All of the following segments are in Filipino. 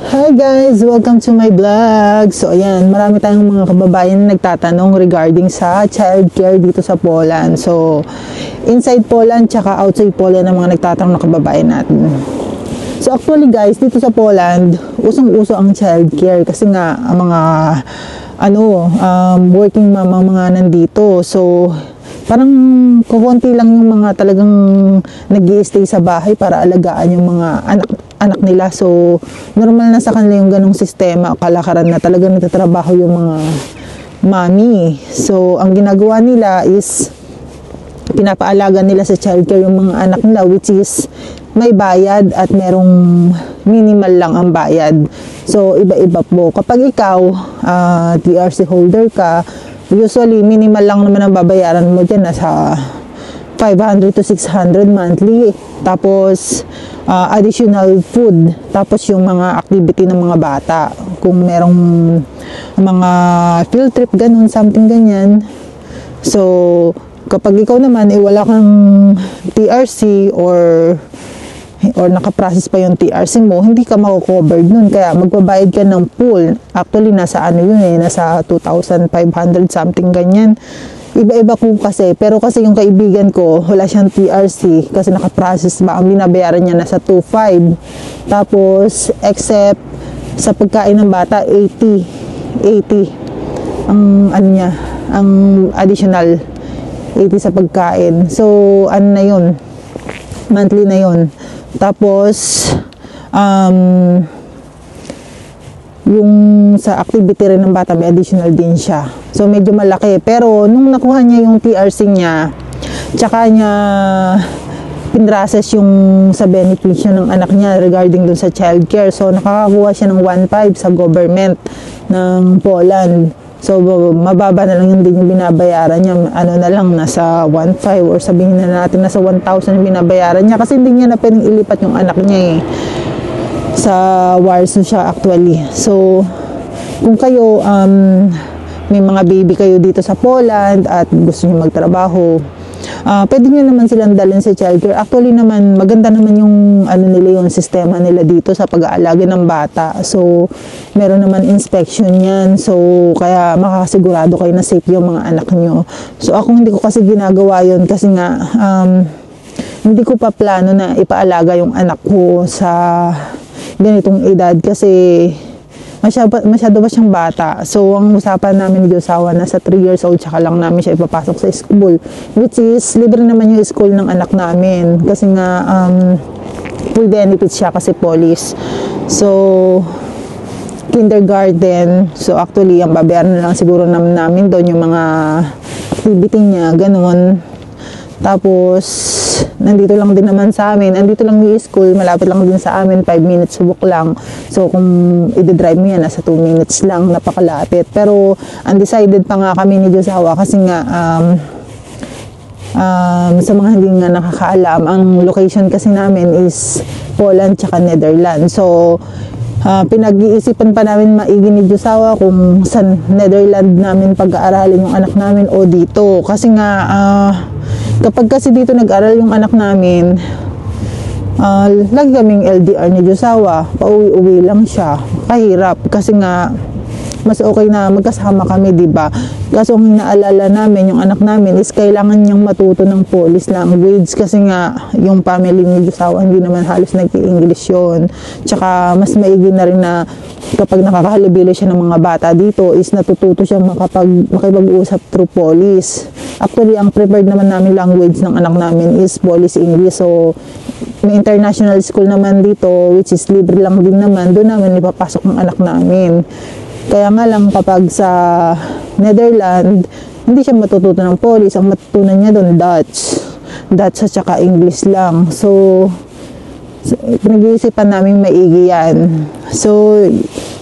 Hi guys! Welcome to my vlog! So ayan, marami tayong mga kababayan na nagtatanong regarding sa childcare dito sa Poland. So, inside Poland tsaka outside Poland ang mga nagtatanong na kababayan natin. So actually guys, dito sa Poland, usong-uso ang childcare kasi nga ang mga working mom ang mga nandito. So, parang kukunti lang yung mga talagang nag-i-stay sa bahay para alagaan yung mga anak nila. So, normal na sa kanila yung ganong sistema, kalakaran na talagang nagtatrabaho yung mga mami. So, ang ginagawa nila is pinapaalaga nila sa childcare yung mga anak nila, which is may bayad at merong minimal lang ang bayad. So, iba-iba po. Kapag ikaw, TRC holder ka, usually minimal lang naman ang babayaran mo dyan, nasa 500 to 600 monthly. Tapos, additional food. Tapos, yung mga activity ng mga bata. Kung merong mga field trip, ganun, something ganyan. So, kapag ikaw naman, wala kang TRC or nakaprocess pa yung TRC mo, hindi ka mako-covered nun. Kaya magbabayad ka ng pool. Actually, nasa nasa 2,500 something ganyan. Iba-iba ko kasi. Pero kasi yung kaibigan ko, wala siyang TRC kasi nakaprocess ba. Ang binabayaran niya nasa 2,500. Tapos, except sa pagkain ng bata, 80 ang additional 80 sa pagkain. So, na yun? Monthly na yun. Tapos, yung sa activity rin ng bata, may additional din siya. So, medyo malaki. Pero, nung nakuha niya yung TRC niya, tsaka niya pinrases yung sa beneficio ng anak niya regarding dun sa childcare. So, nakakakuha siya ng 1,500 sa government ng Poland. So, mababa na lang yung din yung binabayaran niya. Na lang, nasa 1,500 or sabihin na natin nasa 1,000 yung binabayaran niya. Kasi hindi niya na pwedeng ilipat yung anak niya sa Warsaw siya actually. So, kung kayo, may mga baby kayo dito sa Poland at gusto niyo magtrabaho, pwede nyo naman silang dalhin sa childcare. Actually naman, maganda naman yung yung sistema nila dito sa pag-aalaga ng bata. So, meron naman inspection yan. So, kaya makakasigurado kayo na safe yung mga anak nyo. So, ako hindi ko kasi ginagawa yun kasi nga, hindi ko pa plano na ipaalaga yung anak ko sa ganitong edad kasi masyado ba siyang bata. So, ang usapan namin ni Josawa, nasa 3 years old, tsaka lang namin siya ipapasok sa school. Which is, libre naman yung school ng anak namin. Kasi nga, full benefits siya kasi police. So, kindergarten. So, actually, ang babayaran na lang siguro namin doon yung mga activity niya, ganun. Tapos, nandito lang din naman sa amin. Nandito lang yung school, malapit lang din sa amin, 5 minutes walk lang. So, kung i-drive mo yan, nasa 2 minutes lang, napakalapit. Pero, undecided pa nga kami ni Josawa kasi nga, sa mga hindi nga nakakaalam, ang location kasi namin is Poland tsaka Netherlands. So, pinag-iisipan pa namin maigi ni Josawa kung sa Netherlands namin pag-aaralin yung anak namin o dito. Kasi nga, kapag kasi dito nag-aral yung anak namin, lagi kaming LDR ni Josawa, pauwi-uwi lang siya. Kahirap kasi nga mas okay na magkasama kami, diba? Kaso ang inaalala namin, yung anak namin is kailangan niyang matuto ng Polish language kasi nga yung family ni Josawa hindi naman halos nag-i-English yun. Tsaka mas maigi na rin na kapag nakakahalubilo siya ng mga bata dito is natututo siya makipag-usap through Polish. Actually, ang preferred naman namin language ng anak namin is Polish English. So, may international school naman dito which is libre lang din naman. Doon namin ipapasok ng anak namin. Kaya nga lang kapag sa Netherlands, hindi siya matututo ng Polish. Ang matutunan niya doon, Dutch at saka English lang. So, pinag-iisipan namin maigi yan. So,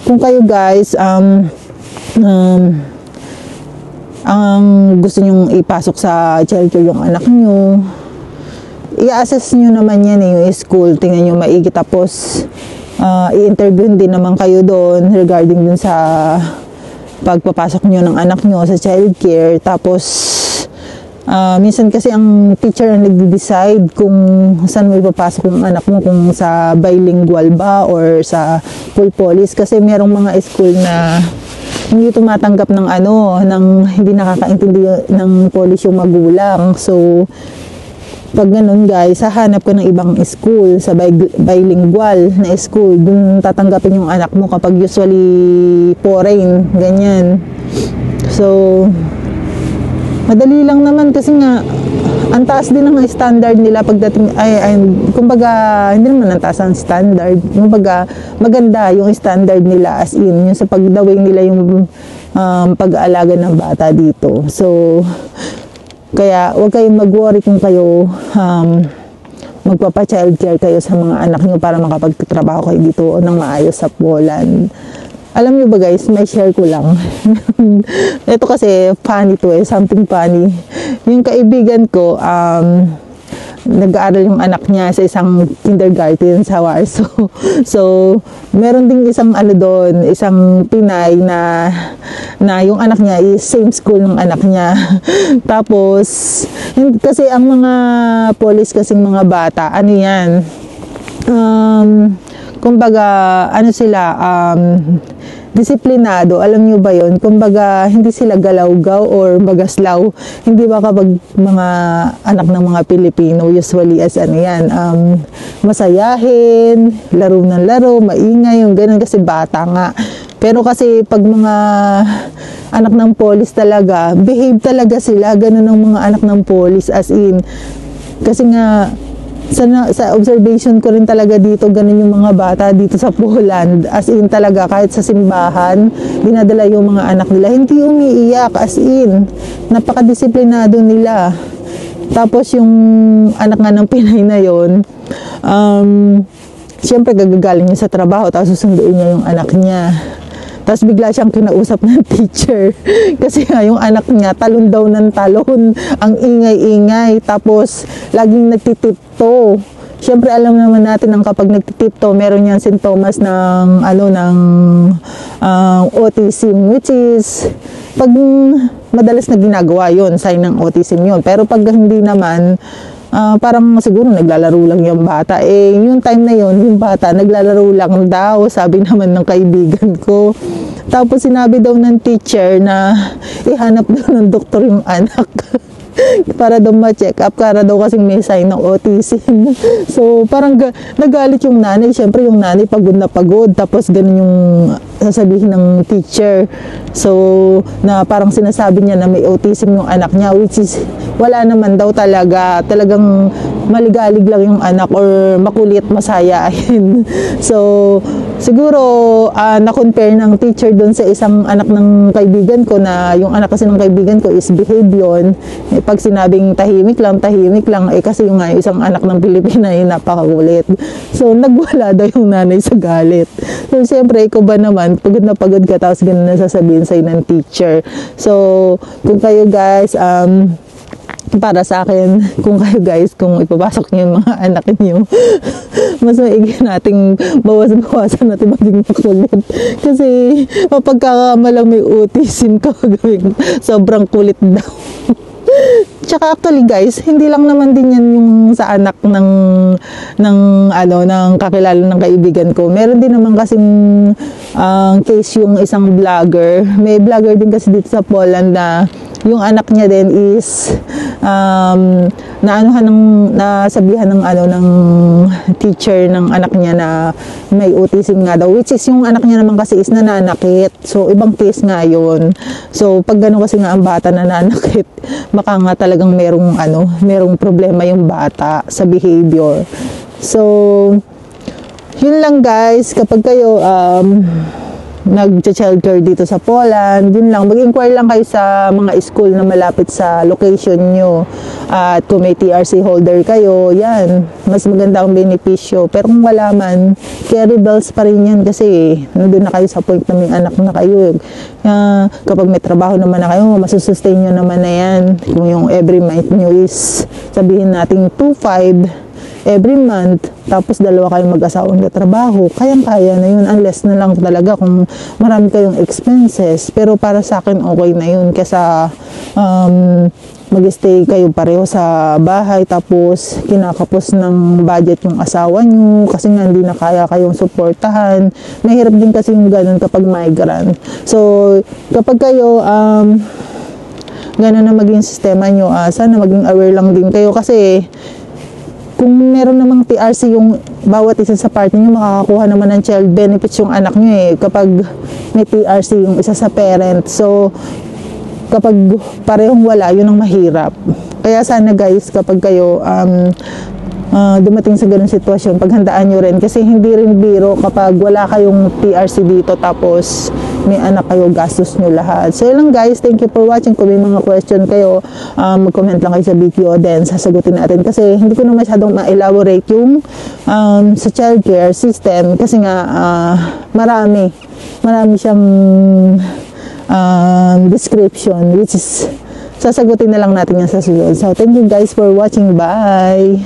kung kayo guys, ang gusto nyong ipasok sa childcare yung anak nyo, i-assess nyo naman yan yung school. Tingnan nyo maigi. Tapos, i-interview din naman kayo doon regarding dun sa pagpapasok nyo ng anak nyo sa childcare. Tapos, minsan kasi ang teacher ang nag-decide kung saan mo ipapasok yung anak mo, kung sa bilingual ba or sa full police kasi merong mga school na hindi tumatanggap ng ng hindi nakakaintindi ng police yung magulang. So pag ganun guys, hahanap ka ng ibang school sa bilingual na school. Dun tatanggapin yung anak mo kapag usually foreign, ganyan. So madali lang naman kasi nga ang taas din ng standard nila pagdating kumbaga hindi naman ang taas ang standard, kumbaga maganda yung standard nila as in yung sa pagdawing nila yung pag-aalaga ng bata dito. So kaya huwag kayong mag-worry kung kayo magpapa-child care kayo sa mga anak nyo para makapagtrabaho kayo dito ng maayos sa Poland. Alam nyo ba guys, may share ko lang. Ito kasi funny to something funny. Yung kaibigan ko, nag-aaral yung anak niya sa isang kindergarten sa Warsaw. So, meron ding isang doon, isang Pinay na yung anak niya is same school ng anak niya. Tapos, kasi ang mga Polish kasing mga bata, yan, kumbaga, sila, disiplinado, alam nyo ba yun? Kumbaga, hindi sila galawgaw or magaslaw. Hindi ba kapag mga anak ng mga Pilipino, usually as masayahin, laro ng laro, maingay, yung ganun kasi bata nga. Pero kasi pag mga anak ng Polish talaga, behave talaga sila, ganun ang mga anak ng Polish as in. Kasi nga, sa observation ko rin talaga dito, ganun yung mga bata dito sa Poland. As in talaga, kahit sa simbahan, dinadala yung mga anak nila. Hindi umiiyak, as in. Napakadisiplinado nila. Tapos yung anak nga ng Pinay na yun, siyempre gagagaling niya sa trabaho, tapos susunduin niya yung anak niya. Tapos bigla siyang kinausap ng teacher. Kasi nga yung anak niya, talon daw ng talon. Ang ingay-ingay. Tapos laging nagtitipto. Siyempre alam naman natin ang kapag nagtitipto, meron yan sintomas ng, autism. Which is, pag madalas na ginagawa yon, sign ng autism yon. Pero pag hindi naman, parang siguro naglalaro lang yung bata. Yung time na yon, yung bata naglalaro lang daw, sabi naman ng kaibigan ko. Tapos sinabi daw ng teacher na ihanap daw ng doktor yung anak. Para daw ma-check up, para daw kasing may sign ng autism. So parang nagalit yung nanay. Siyempre yung nanay pagod na pagod, tapos ganun yung sasabihin ng teacher. So na parang sinasabi niya na may autism yung anak niya, which is wala naman daw talaga. Talagang maligalig lang yung anak or makulit, masaya. So siguro na-compare ng teacher doon sa isang anak ng kaibigan ko, na yung anak kasi ng kaibigan ko is behave yun. Pag sinabing tahimik lang, kasi yung isang anak ng Pilipina ay napakakulit. So nagwala daw yung nanay sa galit. So siyempre, ikaw ba naman, pagod na pagod ka, tapos ganun na sasabihin sa'yo ng teacher. So kung kayo guys, para sa akin, kung ipapasok niyo yung mga anak niyo, mas maigi nating bawasan natin maging makulit. Kasi mapagkakamalang may autism ka, sobrang kulit daw. Tsaka actually guys, hindi lang naman din yan yung sa anak ng kakilala ng kaibigan ko. Meron din naman kasing case yung isang vlogger. May vlogger din kasi dito sa Poland na yung anak niya din is nasabihan ng teacher ng anak niya na may autism nga daw, which is yung anak niya naman kasi is nananakit. So ibang case nga yun. So pag gano'n kasi nga ang bata nananakit, baka nga talagang merong problema yung bata sa behavior. So yun lang guys, kapag kayo nag-child care dito sa Poland, yun lang, mag-inquire lang kayo sa mga school na malapit sa location nyo. At kung may TRC holder kayo, yan, mas maganda ang benepisyo. Pero kung wala man, carry bells pa rin yan kasi nandun na kayo sa point na may anak na kayo. Kapag may trabaho naman na kayo, masusustain nyo naman na yan. Kung yung every month nyo is, sabihin natin 2,500 every month, tapos dalawa kayong mag-asawang trabaho, kayang-kaya na yun, unless na lang talaga kung marami kayong expenses. Pero para sa akin, okay na yun, kasi mag-stay kayo pareho sa bahay, tapos kinakapos ng budget yung asawa nyo kasi nga hindi na kaya kayong suportahan. Mahirap din kasi yung ganun kapag migrant. So kapag kayo ganun na maging sistema nyo, sana maging aware lang din kayo kasi kung meron namang TRC yung bawat isa sa party nyo, makakakuha naman ng child benefits yung anak nyo kapag may TRC yung isa sa parent. So kapag parehong wala, yun ang mahirap. Kaya sana guys, kapag kayo dumating sa ganung sitwasyon, paghandaan nyo rin kasi hindi rin biro kapag wala kayong TRC dito tapos may anak kayo, gastos nyo lahat. So yun lang guys, thank you for watching. Kung may mga question kayo, mag-comment lang kayo sa video, then sasagutin natin kasi hindi ko na masyadong ma-elaborate yung sa childcare system kasi nga marami siyang description which is sasagutin na lang natin yan sa susunod. So thank you guys for watching. Bye!